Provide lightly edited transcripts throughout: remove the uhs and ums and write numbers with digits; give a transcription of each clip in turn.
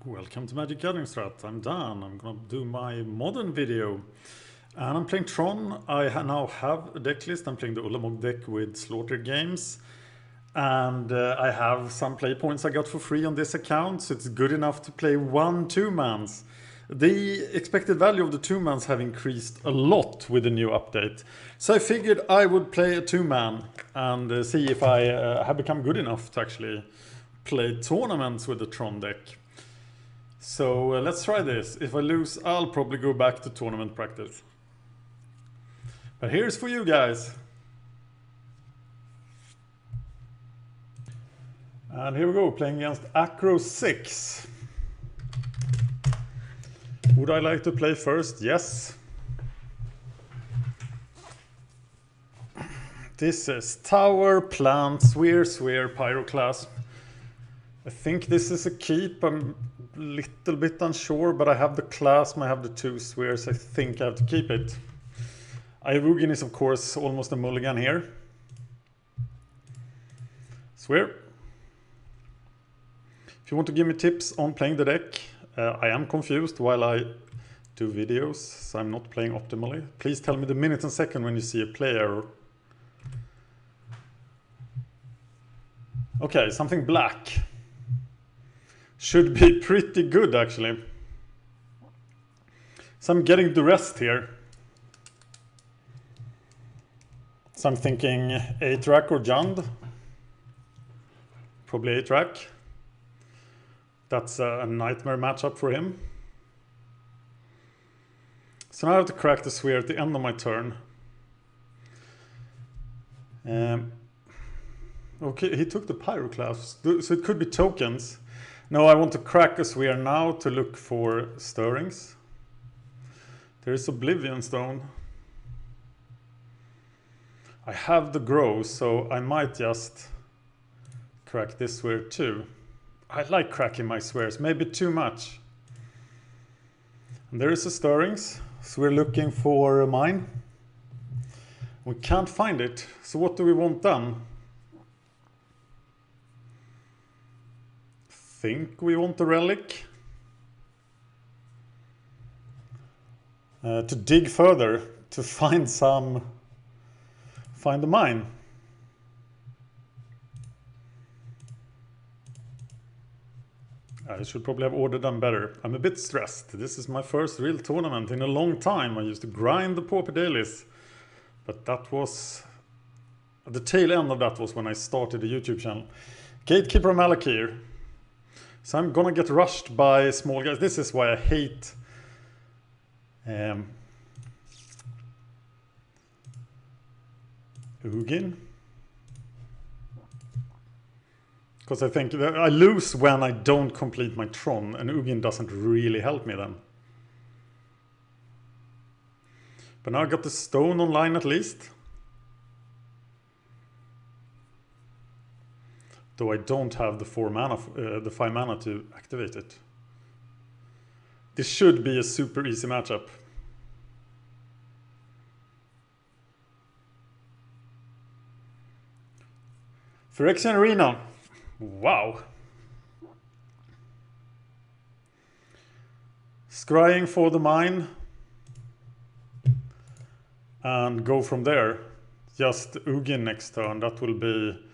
Welcome to Magic Gathering Strat. I'm Dan. I'm gonna do my modern video. And I'm playing Tron. Now have a deck list. I'm playing the Ulamog deck with Slaughter Games. And I have some play points I got for free on this account. So it's good enough to play 1 2-mans. The expected value of the 2-mans have increased a lot with the new update. So I figured I would play a 2-man and see if I have become good enough to actually play tournaments with the Tron deck. So let's try this. If I lose, I'll probably go back to tournament practice. But here's for you guys. And here we go, playing against Acro 6. Would I like to play first? Yes. This is Tower, Plant, Sphere, Pyroclasm. I think this is a keep. I'm a little bit unsure, but I have the Clasm, I have the 2 Spheres. I think I have to keep it. Ugin is of course almost a mulligan here. Sphere. If you want to give me tips on playing the deck, I am confused while I do videos, so I'm not playing optimally. Please tell me the minute and second when you see a play error. Okay, something black. Should be pretty good actually. So I'm getting the rest here. So I'm thinking 8-rack or Jund. Probably 8-rack. That's a nightmare matchup for him. So now I have to crack the Sphere at the end of my turn. Okay, he took the Pyroclasm, so it could be tokens. No, I want to crack a Sphere now to look for stirrings. There is Oblivion Stone. I have the Grow, so I might just crack this Sphere too. I like cracking my Spheres, maybe too much. And there is a Stirrings, so we're looking for a mine. We can't find it, so what do we want then? Think we want the Relic. To dig further, to find the mine. I should probably have ordered them better. I'm a bit stressed. This is my first real tournament in a long time. I used to grind the Pauper dailies. But that was... the tail end of that was when I started the YouTube channel. Gatekeeper Malakir. So I'm gonna get rushed by small guys. This is why I hate... Ugin. Because I think I lose when I don't complete my Tron, and Ugin doesn't really help me then. But now I got the stone online at least. Though I don't have the 5 mana to activate it. This should be a super easy matchup. Phyrexian Arena. Wow. Scrying for the mine. And go from there. Just Ugin next turn. That will be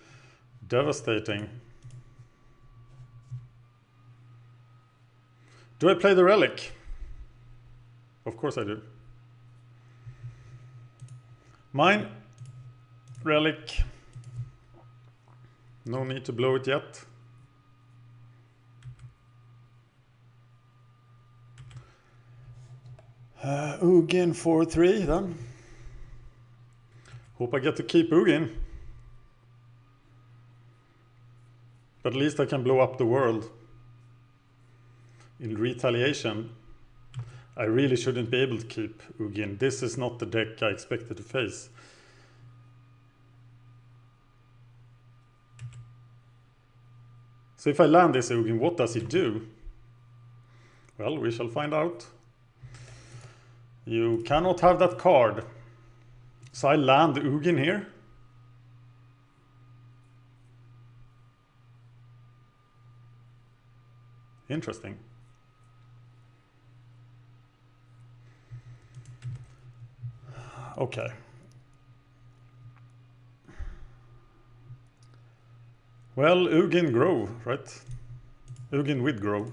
devastating. Do I play the Relic? Of course I do. Mine. Relic. No need to blow it yet. Ugin 4-3 then. Hope I get to keep Ugin. But at least I can blow up the world. In retaliation. I really shouldn't be able to keep Ugin. This is not the deck I expected to face. So if I land this Ugin, what does he do? Well, we shall find out. You cannot have that card. So I land Ugin here. Interesting. Okay. Well, Ugin grow, right? Ugin with grow.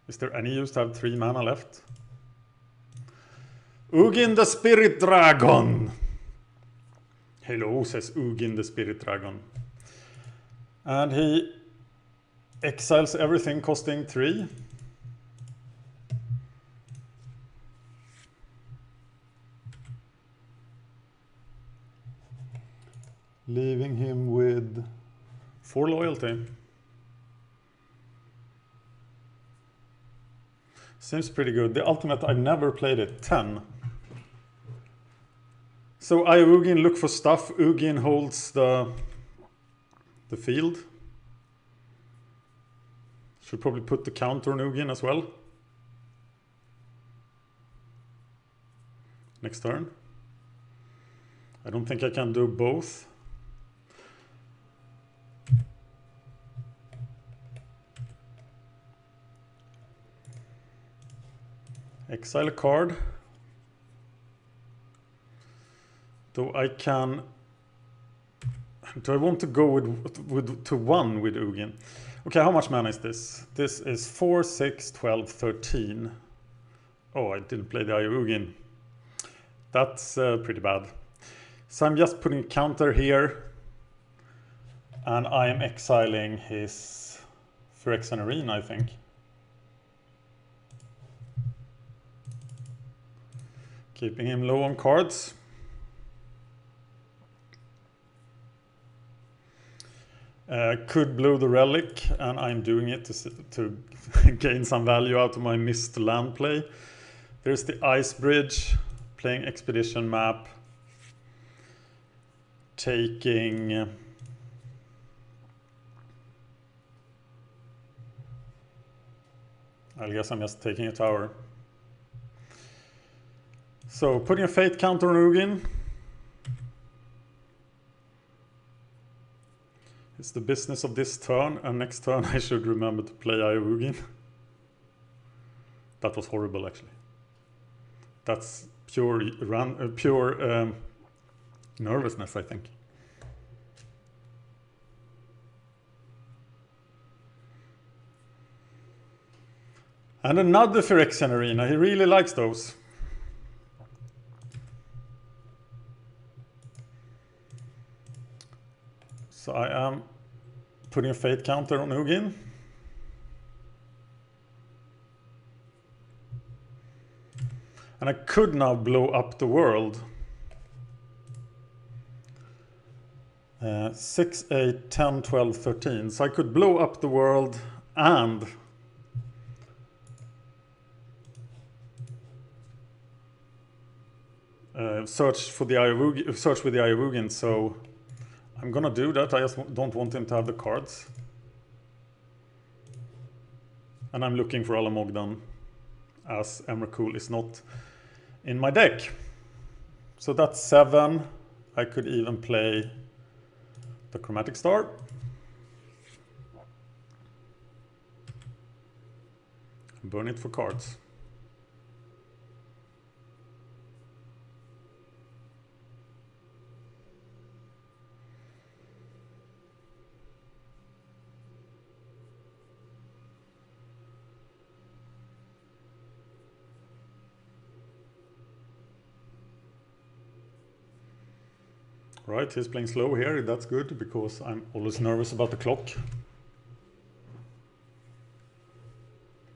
Is there any use to have 3 mana left? Ugin the Spirit Dragon! Hello, says Ugin the Spirit Dragon. And he exiles everything costing 3. Leaving him with 4 loyalty. Seems pretty good. The ultimate, I've never played it. 10. So I Ugin look for stuff. Ugin holds the field. Should probably put the counter on Ugin as well. Next turn. I don't think I can do both. Exile a card. Though I can... Do I want to go to 1 with Ugin? Okay, how much mana is this? This is 4, 6, 12, 13. Oh, I didn't play the Ugin. That's pretty bad. So I'm just putting a counter here. And I am exiling his Phyrexian Arena, I think. Keeping him low on cards. Could blow the relic, and I'm doing it to gain some value out of my missed land play. There's the Ice Bridge, playing Expedition map, taking... I guess I'm just taking a tower. So, putting a Fate counter on Ugin. It's the business of this turn, and next turn I should remember to play Ugin. That was horrible, actually. That's pure nervousness, I think. And another Phyrexian Arena. He really likes those. So I am putting a Fate counter on Ugin. And I could now blow up the world. 6, 8, 10, 12, 13. So I could blow up the world and search with the Ugin. So I'm gonna do that. I just don't want him to have the cards. And I'm looking for Alamogdan, as Emrakul is not in my deck. So that's 7. I could even play the Chromatic Star. Burn it for cards. Right, he's playing slow here. That's good, because I'm always nervous about the clock.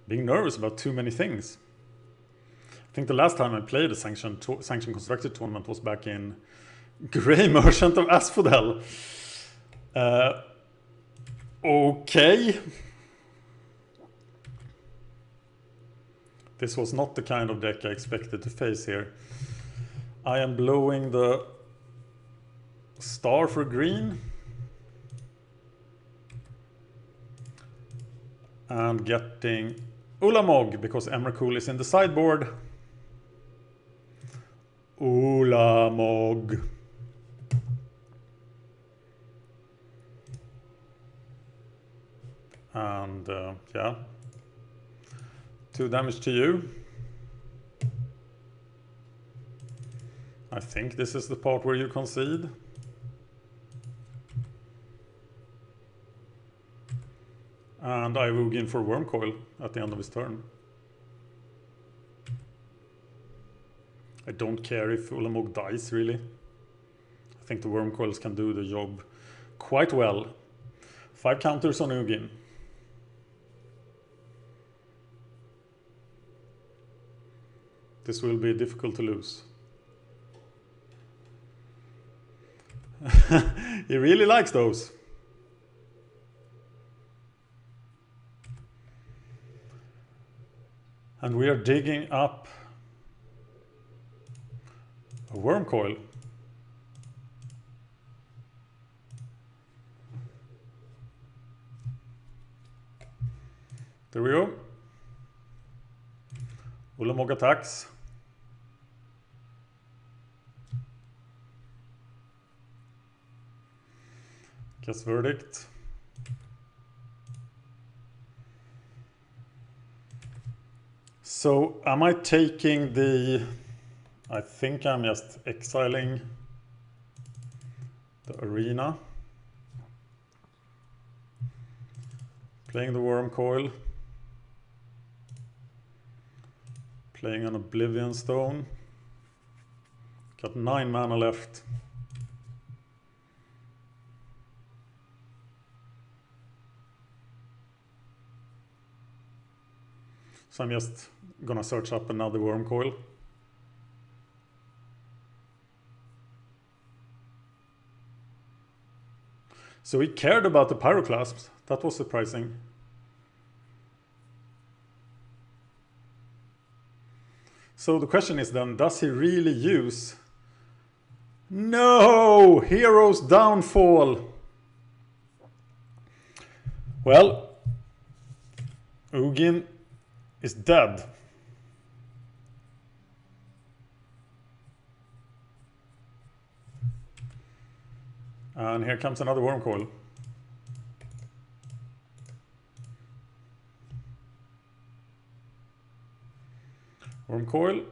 Being nervous about too many things. I think the last time I played a Sanction Constructed tournament was back in Grey Merchant of Asphodel. Okay. This was not the kind of deck I expected to face here. I am blowing the star for green. And getting Ulamog, because Emrakul is in the sideboard. Ulamog. And yeah. 2 damage to you. I think this is the part where you concede. And I Ugin for Wormcoil at the end of his turn. I don't care if Ulamog dies, really. I think the Wormcoils can do the job quite well. 5 counters on Ugin. This will be difficult to lose. He really likes those. And we are digging up a Wormcoil. There we go. Ulamog attacks. Guess verdict. So am I taking the... I think I'm just exiling the arena. Playing the Wormcoil. Playing an Oblivion Stone. Got 9 mana left. So I'm just gonna search up another Wormcoil. So he cared about the Pyroclasps. That was surprising. So the question is then, does he really use... No! Hero's Downfall! Well, Ugin is dead. And here comes another Wormcoil. Wormcoil.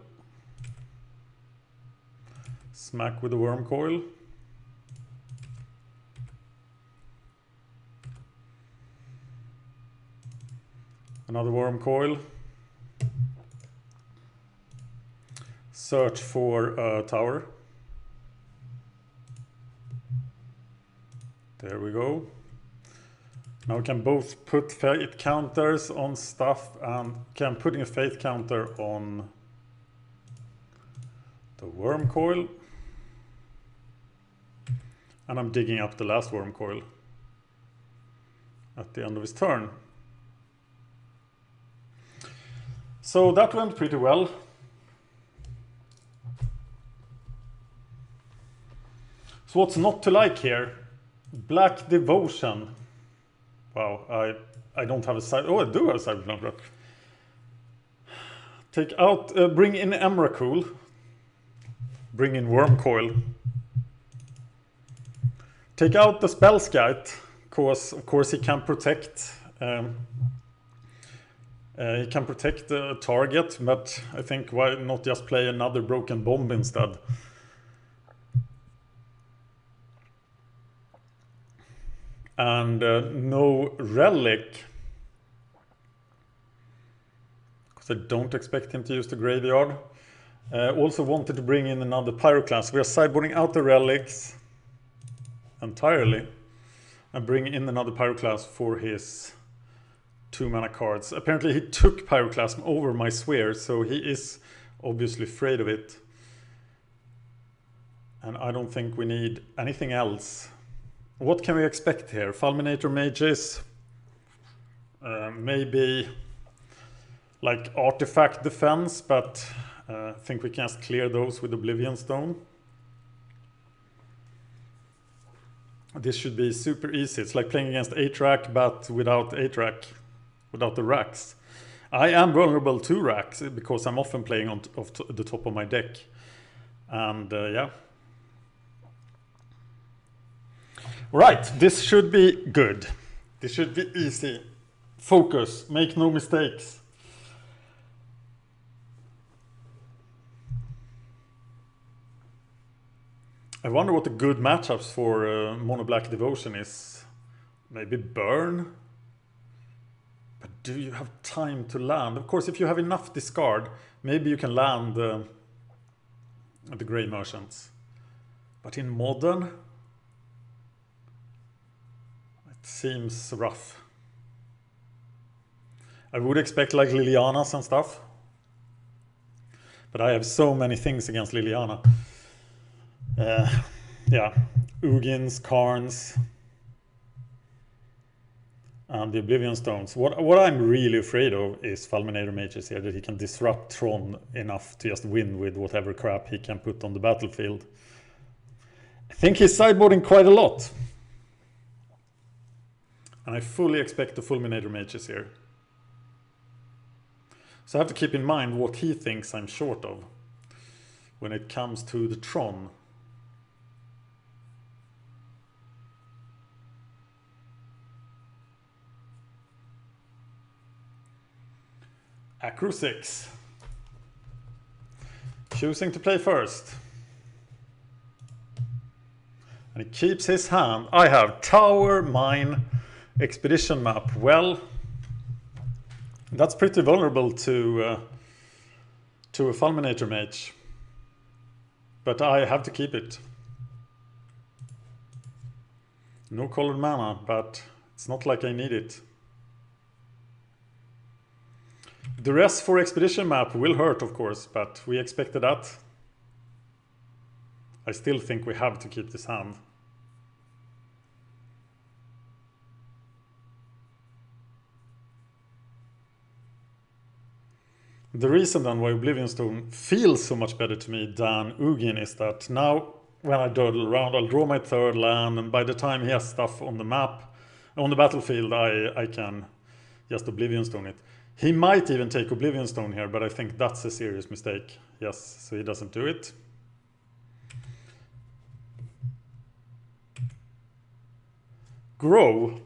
Smack with the Wormcoil. Another Wormcoil. Search for a tower. There we go. Now we can both put fate counters on stuff and can putting a fate counter on the Wormcoil. And I'm digging up the last Wormcoil at the end of his turn. So that went pretty well. So what's not to like here? Black Devotion. Wow, I don't have a side. Oh, I do have a Sideboarding. Take out, bring in Emrakul. Bring in Wormcoil. Take out the Spellskite, because of course he can protect. He can protect the target, but I think why not just play another Broken Bomb instead? And no Relic, because I don't expect him to use the graveyard. Also wanted to bring in another Pyroclast. We are sideboarding out the Relics entirely and bring in another Pyroclast for his 2 mana cards. Apparently he took Pyroclasm over my Sphere, so he is obviously afraid of it. And I don't think we need anything else. What can we expect here? Fulminator Mages, maybe like artifact defense, but I think we can just clear those with Oblivion Stone. This should be super easy. It's like playing against 8-rack, but without 8-rack, without the racks. I am vulnerable to racks because I'm often playing on the top of my deck. And yeah. Right, this should be good. This should be easy. Focus, make no mistakes. I wonder what the good matchups for Mono Black Devotion is. Maybe Burn? But do you have time to land? Of course, if you have enough discard, maybe you can land the Grey Merchants. But in Modern, it seems rough. I would expect like Lilianas and stuff. But I have so many things against Liliana. Yeah, Ugins, Karns, and the Oblivion Stones. What I'm really afraid of is Fulminator Mages here, that he can disrupt Tron enough to just win with whatever crap he can put on the battlefield. I think he's sideboarding quite a lot. And I fully expect the Fulminator Mages here. So I have to keep in mind what he thinks I'm short of when it comes to the Tron. Acro 6. Choosing to play first. And he keeps his hand. I have Tower, Mine, Expedition Map. Well, that's pretty vulnerable to a Fulminator Mage. But I have to keep it. No colored mana, but it's not like I need it. The rest for Expedition Map will hurt, of course, but we expected that. I still think we have to keep this hand. The reason then why Oblivion Stone feels so much better to me than Ugin is that now when I dawdle around, I'll draw my third land, and by the time he has stuff on the map, on the battlefield, I can just Oblivion Stone it. He might even take Oblivion Stone here, but I think that's a serious mistake. Yes, so he doesn't do it. Grow.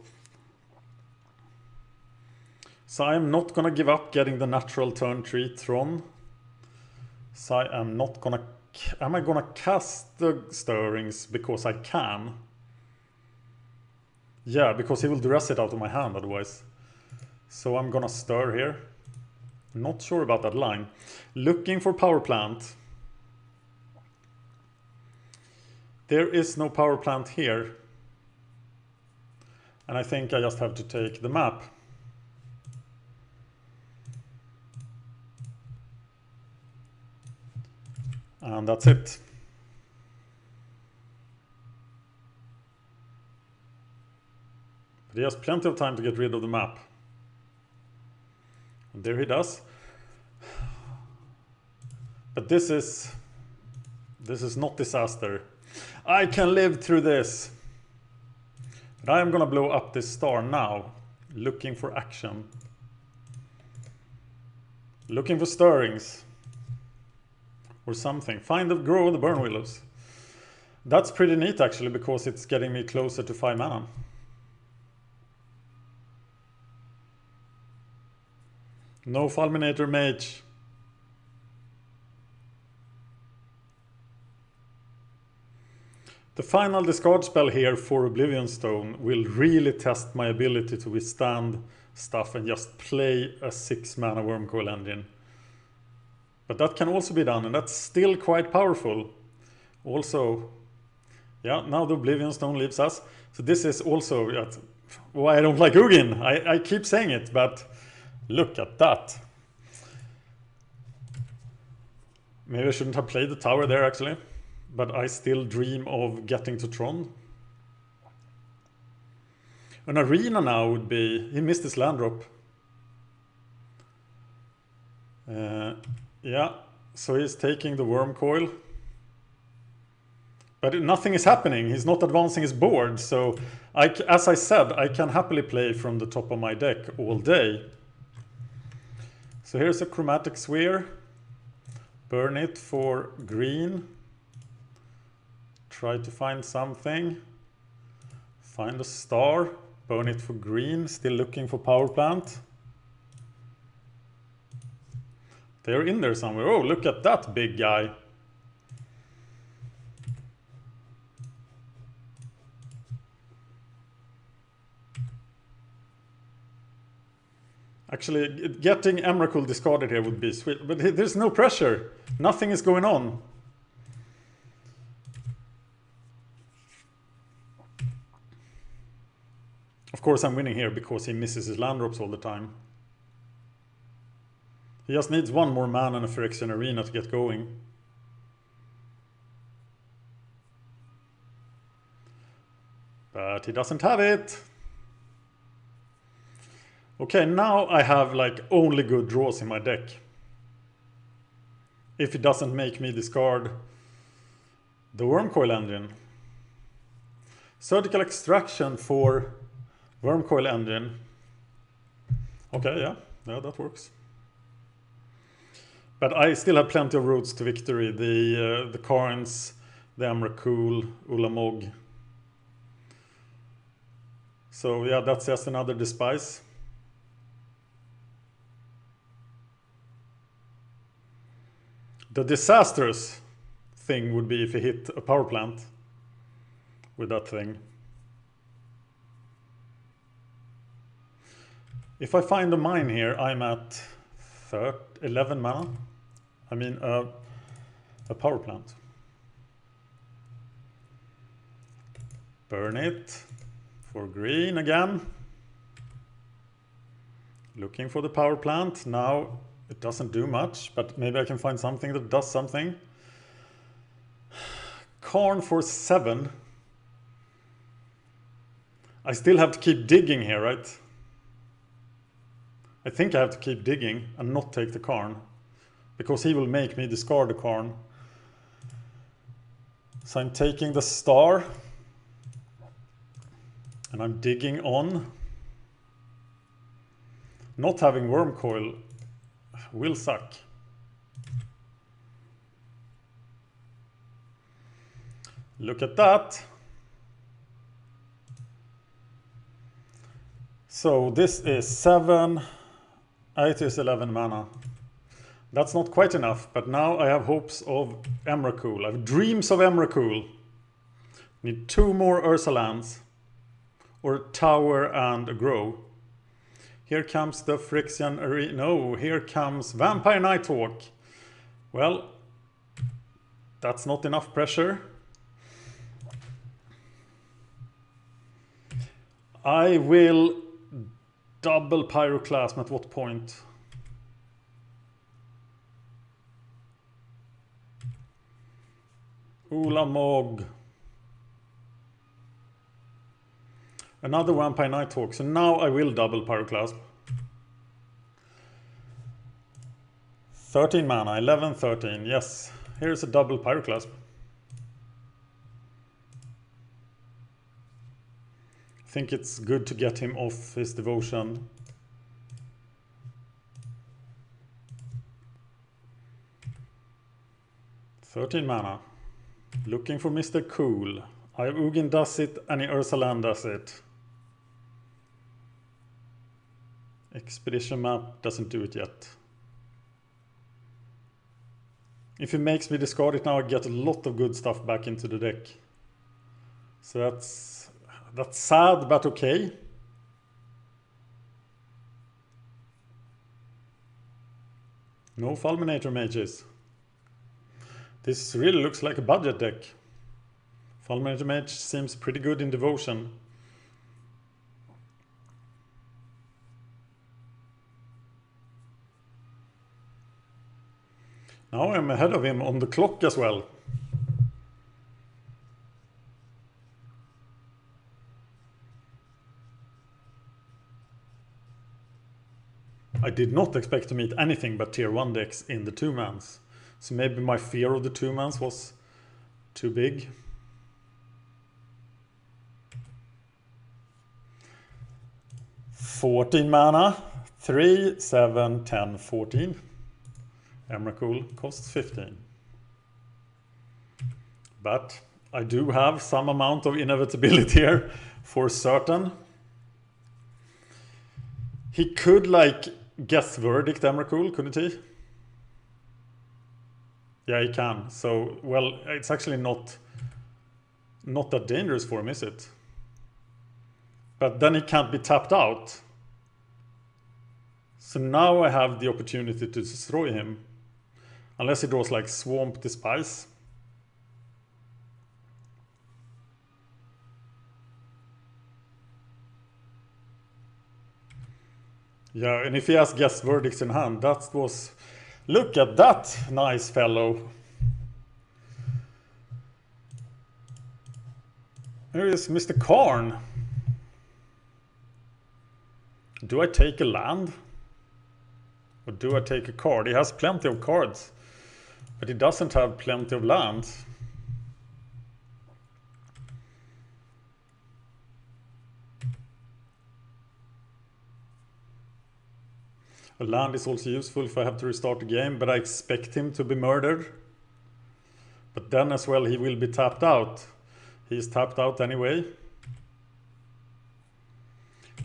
So I'm not gonna give up getting the natural turn 3 Tron. So I am not gonna... Am I gonna cast the Stirrings because I can? Yeah, because he will dress it out of my hand otherwise. So I'm gonna stir here. Not sure about that line. Looking for power plant. There is no power plant here. And I think I just have to take the map. And that's it. But he has plenty of time to get rid of the map. And there he does. But this is not disaster. I can live through this. But I am gonna blow up this star now. Looking for action. Looking for stirrings. Or something. Find the grow the burn willows. That's pretty neat actually, because it's getting me closer to 5 mana. No Fulminator Mage. The final discard spell here for Oblivion Stone will really test my ability to withstand stuff and just play a 6 mana Wormcoil Engine. But that can also be done, and that's still quite powerful. Also, yeah, now the Oblivion Stone leaves us. So this is also why I don't like Ugin. I keep saying it, but look at that. Maybe I shouldn't have played the tower there actually. But I still dream of getting to Tron. An arena now would be... He missed his land drop. Yeah, so he's taking the Wormcoil. But nothing is happening. He's not advancing his board. So, as I said, I can happily play from the top of my deck all day. So here's a Chromatic Sphere. Burn it for green. Try to find something. Find a star. Burn it for green. Still looking for power plant. They're in there somewhere. Oh, look at that big guy. Actually, getting Emrakul discarded here would be sweet, but there's no pressure. Nothing is going on. Of course, I'm winning here because he misses his land drops all the time. He just needs one more mana and a Phyrexian Arena to get going. But he doesn't have it. Okay, now I have like only good draws in my deck. If it doesn't make me discard the Wormcoil Engine. Surgical Extraction for Wormcoil Engine. Okay, yeah, that works. But I still have plenty of routes to victory. The Karns, the Emrakul, Ulamog. So yeah, that's just another Despise. The disastrous thing would be if he hit a power plant with that thing. If I find a mine here, I'm at 11 mana. I mean a power plant. Burn it for green again. Looking for the power plant. Now it doesn't do much, but maybe I can find something that does something. Karn for 7. I still have to keep digging here, right? I think I have to keep digging and not take the Karn, because he will make me discard the Karn. So I'm taking the star and I'm digging on. Not having Wormcoil will suck. Look at that. So this is 7, it is 11 mana. That's not quite enough, but now I have hopes of Emrakul. I have dreams of Emrakul. Need 2 more Ursa lands, or a tower and a grow. Here comes the Phyrexian Arena. No, here comes Vampire Nighthawk. Well, that's not enough pressure. I will double Pyroclasm at what point? Ulamog. Another Vampire Nighthawk. So now I will double Pyroclasm. 13 mana, 11, 13. Yes, here's a double Pyroclasm. I think it's good to get him off his devotion. $13 mana. Looking for Mr. Cool. I have Ugin does it, and Ursaland does it. Expedition map doesn't do it yet. If he makes me discard it now, I get a lot of good stuff back into the deck. So that's sad, but okay. No Fulminator Mages. This really looks like a budget deck. Fulminator Mage seems pretty good in devotion. Now I'm ahead of him on the clock as well. I did not expect to meet anything but tier 1 decks in the 2-mans. So maybe my fear of the 2-mans was too big. $14 mana. 3, 7, 10, 14. Emrakul costs 15. But I do have some amount of inevitability here for certain. He could like guess verdict Emrakul, couldn't he? Yeah, he can. So, well, it's actually not that dangerous for him, is it? But then he can't be tapped out. So now I have the opportunity to destroy him. Unless he draws like Swamp Despise. Yeah, and if he has guess verdicts in hand, that was... Look at that nice fellow. Here is Mr. Karn. Do I take a land? Or do I take a card? He has plenty of cards. But he doesn't have plenty of lands. A land is also useful if I have to restart the game, but I expect him to be murdered. But then as well he will be tapped out. He's tapped out anyway.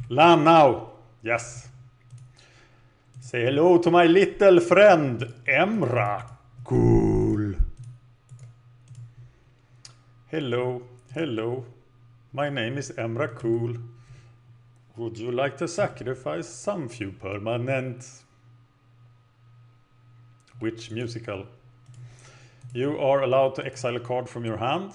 Land now! Yes. Say hello to my little friend, Emrakul. Hello, hello. My name is Emrakul. Would you like to sacrifice some few permanent? Which musical? You are allowed to exile a card from your hand.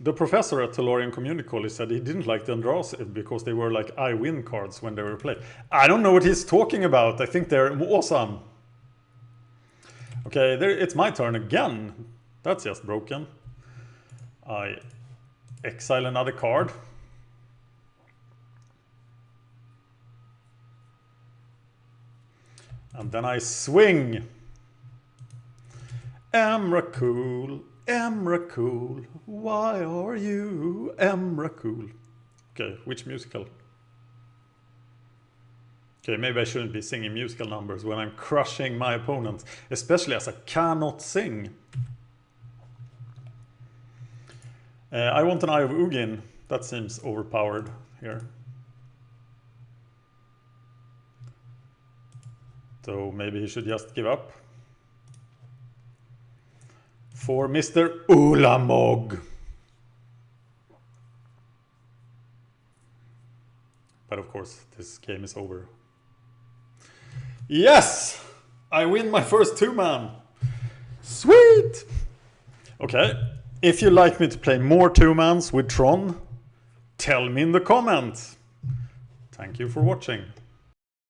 The professor at Tellurian Community College said he didn't like the Andrasib because they were like I win cards when they were played. I don't know what he's talking about. I think they're awesome. Okay, it's my turn again. That's just broken. I exile another card. And then I swing. Emrakul. Emrakul, why are you Emrakul? Okay, which musical? Okay, maybe I shouldn't be singing musical numbers when I'm crushing my opponents, especially as I cannot sing. I want an Eye of Ugin. That seems overpowered here. So maybe he should just give up. For Mr. Ulamog. But of course, this game is over. Yes! I win my first 2-man. Sweet! Okay, if you'd like me to play more 2-mans with Tron, tell me in the comments. Thank you for watching.